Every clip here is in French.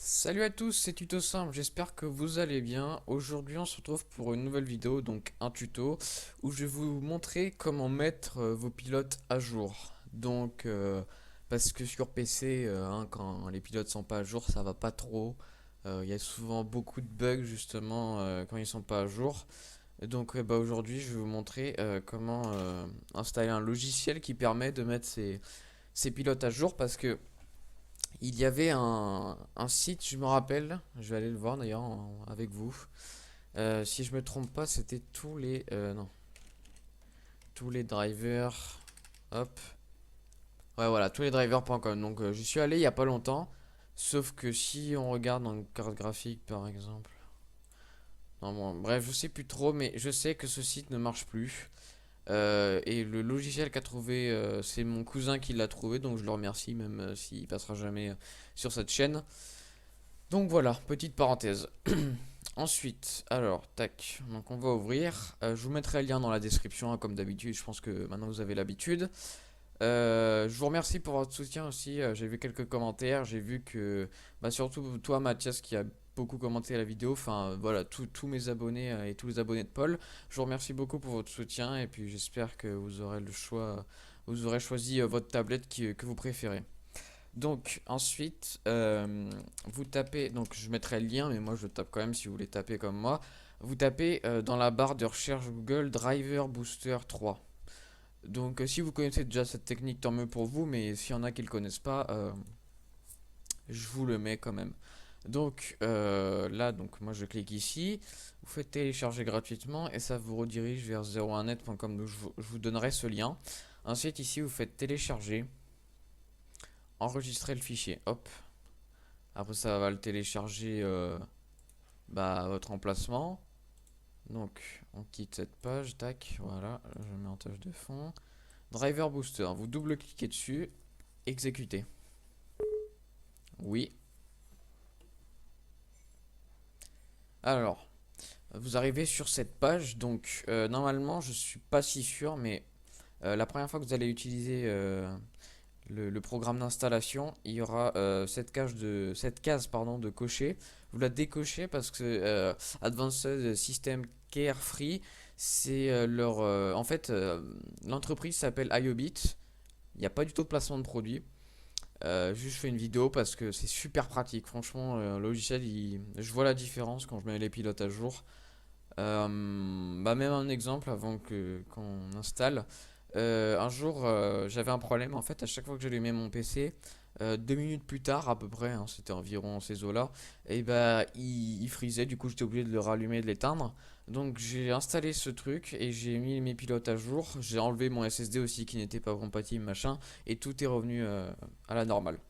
Salut à tous, c'est Tuto Simple, j'espère que vous allez bien. Aujourd'hui on se retrouve pour une nouvelle vidéo, donc un tuto, où je vais vous montrer comment mettre vos pilotes à jour. Parce que sur PC, quand les pilotes sont pas à jour, ça va pas trop. Il y a souvent beaucoup de bugs justement quand ils sont pas à jour. Aujourd'hui je vais vous montrer comment installer un logiciel qui permet de mettre ces pilotes à jour parce que il y avait un site, je me rappelle, je vais aller le voir d'ailleurs avec vous. Si je me trompe pas, c'était non, tous les drivers. Hop. Ouais, voilà, tous les drivers.com. J'y suis allé il y a pas longtemps. Sauf que si on regarde dans une carte graphique par exemple. Non, bon, bref, je sais plus trop, mais je sais que ce site ne marche plus. Et le logiciel qu'a trouvé, c'est mon cousin qui l'a trouvé, donc je le remercie, même s'il passera jamais sur cette chaîne. Donc voilà, petite parenthèse. Ensuite, alors, tac, donc on va ouvrir. Je vous mettrai le lien dans la description, hein, comme d'habitude. Je pense que maintenant vous avez l'habitude. Je vous remercie pour votre soutien aussi. J'ai vu quelques commentaires. J'ai vu que, bah, surtout toi, Mathias, qui a beaucoup commenté la vidéo. Enfin, voilà, tous mes abonnés et tous les abonnés de Paul. Je vous remercie beaucoup pour votre soutien. Et puis, j'espère que vous aurez le choix. Vous aurez choisi votre tablette que vous préférez. Donc ensuite, vous tapez, donc je mettrai le lien, mais moi je tape quand même si vous voulez taper comme moi. Vous tapez dans la barre de recherche Google Driver Booster 3. Si vous connaissez déjà cette technique, tant mieux pour vous, mais s'il y en a qui ne le connaissent pas, je vous le mets quand même. Là, donc moi je clique ici, vous faites télécharger gratuitement et ça vous redirige vers 01net.com. Je vous donnerai ce lien. Ensuite ici vous faites télécharger, enregistrer le fichier, hop. Après ça va le télécharger à votre emplacement. Donc on quitte cette page, tac, voilà, je mets en tâche de fond. Driver Booster, vous double-cliquez dessus, exécutez. Oui. Alors, vous arrivez sur cette page, normalement je suis pas si sûr, mais la première fois que vous allez utiliser le programme d'installation, il y aura cette case pardon, de cocher. Vous la décochez parce que Advanced System Carefree, c'est en fait, l'entreprise s'appelle IOBIT. Il n'y a pas du tout de placement de produit. Juste je fais une vidéo parce que c'est super pratique. Franchement, le logiciel, je vois la différence quand je mets les pilotes à jour. Même un exemple avant qu'on installe. Un jour, j'avais un problème. En fait, à chaque fois que j'allumais mon PC, 2 minutes plus tard, à peu près, hein, c'était environ ces eaux-là, et bah, il freezait. Du coup, j'étais obligé de le rallumer et de l'éteindre. Donc, j'ai installé ce truc et j'ai mis mes pilotes à jour. J'ai enlevé mon SSD aussi qui n'était pas compatible, machin, et tout est revenu à la normale.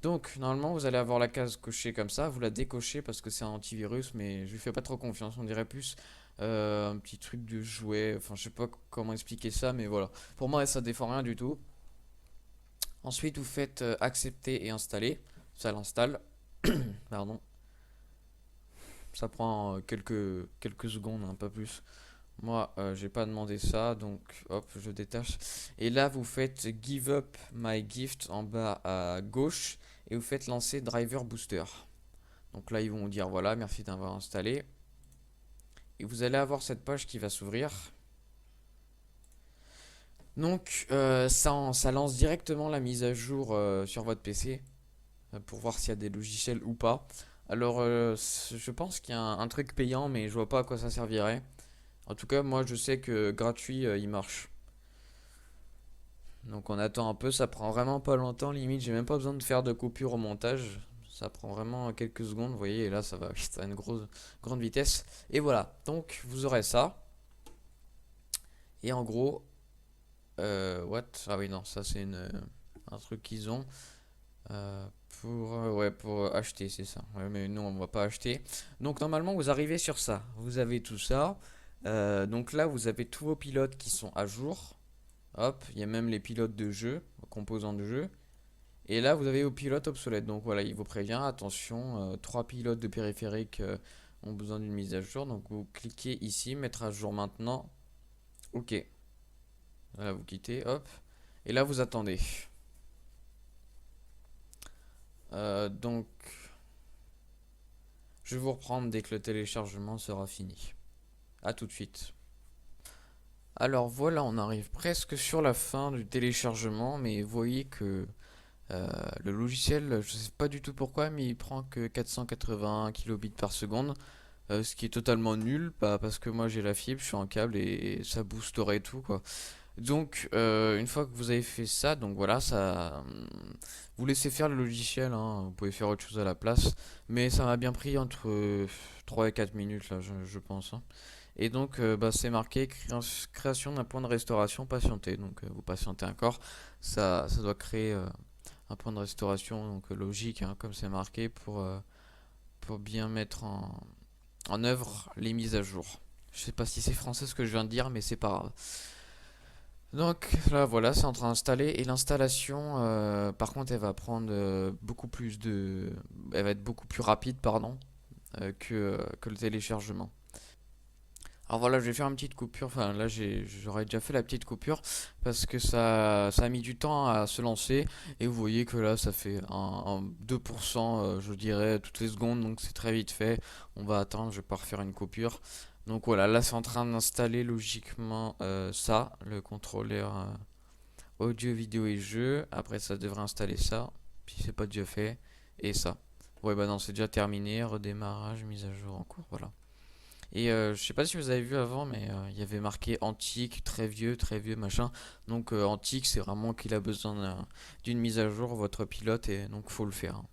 Donc, normalement, vous allez avoir la case cochée comme ça. Vous la décochez parce que c'est un antivirus, mais je lui fais pas trop confiance. On dirait plus un petit truc de jouet. Enfin, je sais pas comment expliquer ça, mais voilà. Pour moi, ça défend rien du tout. Ensuite, vous faites accepter et installer. Ça l'installe. Pardon. Ça prend quelques secondes, hein, pas plus. Moi, j'ai pas demandé ça, donc hop, je détache. Et là, vous faites Give up my gift en bas à gauche et vous faites lancer Driver Booster. Donc là, ils vont vous dire voilà, merci d'avoir installé. Et vous allez avoir cette page qui va s'ouvrir. Ça lance directement la mise à jour sur votre PC pour voir s'il y a des logiciels ou pas. Alors, je pense qu'il y a un truc payant, mais je vois pas à quoi ça servirait. En tout cas, moi, je sais que gratuit, il marche. Donc on attend un peu, ça prend vraiment pas longtemps, limite j'ai même pas besoin de faire de coupure au montage. Ça prend vraiment quelques secondes, vous voyez, et là ça va vite à une grande vitesse. Et voilà, donc vous aurez ça. Et en gros, what? Ah oui, non, ça c'est un truc qu'ils ont euh, pour acheter, c'est ça. Ouais, mais nous on va pas acheter. Donc normalement vous arrivez sur ça, vous avez tout ça. Donc là vous avez tous vos pilotes qui sont à jour. Hop, il y a même les pilotes de jeu, composants de jeu. Et là, vous avez vos pilotes obsolètes. Donc voilà, il vous prévient, attention, 3 pilotes de périphériques ont besoin d'une mise à jour. Donc vous cliquez ici, mettre à jour maintenant. Ok. Voilà, vous quittez, hop. Et là, vous attendez. Euh, donc, Je vais vous reprendre dès que le téléchargement sera fini. A tout de suite. Alors voilà, on arrive presque sur la fin du téléchargement, mais vous voyez que le logiciel, je sais pas du tout pourquoi, mais il prend que 481 kilobits par seconde, ce qui est totalement nul, parce que moi j'ai la fibre, je suis en câble et ça boosterait tout quoi. Donc une fois que vous avez fait ça, donc voilà, ça, vous laissez faire le logiciel, hein, vous pouvez faire autre chose à la place, mais ça m'a bien pris entre 3 et 4 minutes là, je pense, hein. Et donc bah, c'est marqué création d'un point de restauration patienter. Donc vous patientez encore, ça doit créer un point de restauration donc logique, hein, comme c'est marqué pour bien mettre en œuvre les mises à jour. Je sais pas si c'est français ce que je viens de dire, mais c'est pas grave. Donc là voilà, c'est en train d'installer et l'installation, par contre, elle va prendre elle va être beaucoup plus rapide, pardon, que le téléchargement. Alors voilà, je vais faire une petite coupure. Enfin là, j'aurais déjà fait la petite coupure parce que ça a mis du temps à se lancer et vous voyez que là, ça fait un 2%, je dirais, toutes les secondes, donc c'est très vite fait. On va attendre, je vais pas refaire une coupure. Donc voilà, là c'est en train d'installer logiquement ça, le contrôleur audio, vidéo et jeu. Après ça devrait installer ça, puis c'est pas déjà fait, et ça. Ouais bah non, c'est déjà terminé, redémarrage, mise à jour en cours, voilà. Et je sais pas si vous avez vu avant, mais il y avait marqué antique, très vieux, machin. Donc antique, c'est vraiment qu'il a besoin d'une mise à jour, votre pilote, et donc faut le faire, hein.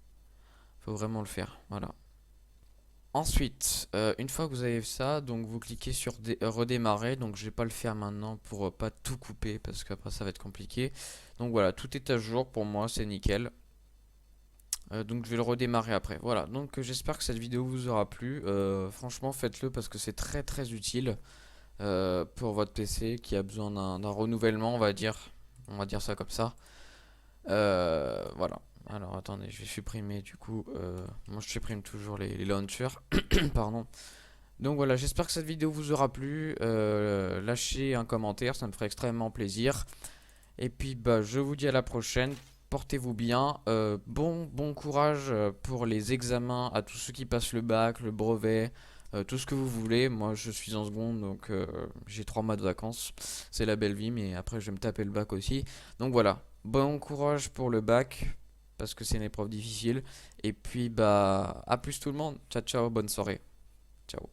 Faut vraiment le faire, voilà. Ensuite, une fois que vous avez ça, donc vous cliquez sur redémarrer. Donc je vais pas le faire maintenant pour pas tout couper parce qu'après ça va être compliqué. Donc voilà, tout est à jour pour moi, c'est nickel. Donc je vais le redémarrer après. Voilà, donc j'espère que cette vidéo vous aura plu. Franchement, faites-le parce que c'est très très utile pour votre PC qui a besoin d'un renouvellement, on va dire. On va dire ça comme ça. Voilà. Alors attendez, je vais supprimer du coup. Moi je supprime toujours les launchers. Pardon. Donc voilà, j'espère que cette vidéo vous aura plu. Lâchez un commentaire, ça me ferait extrêmement plaisir. Et puis bah je vous dis à la prochaine. Portez-vous bien. Bon courage pour les examens à tous ceux qui passent le bac, le brevet, tout ce que vous voulez. Moi je suis en seconde donc j'ai 3 mois de vacances. C'est la belle vie, mais après je vais me taper le bac aussi. Donc voilà, bon courage pour le bac parce que c'est une épreuve difficile. Et puis bah à plus tout le monde. Ciao ciao, bonne soirée. Ciao.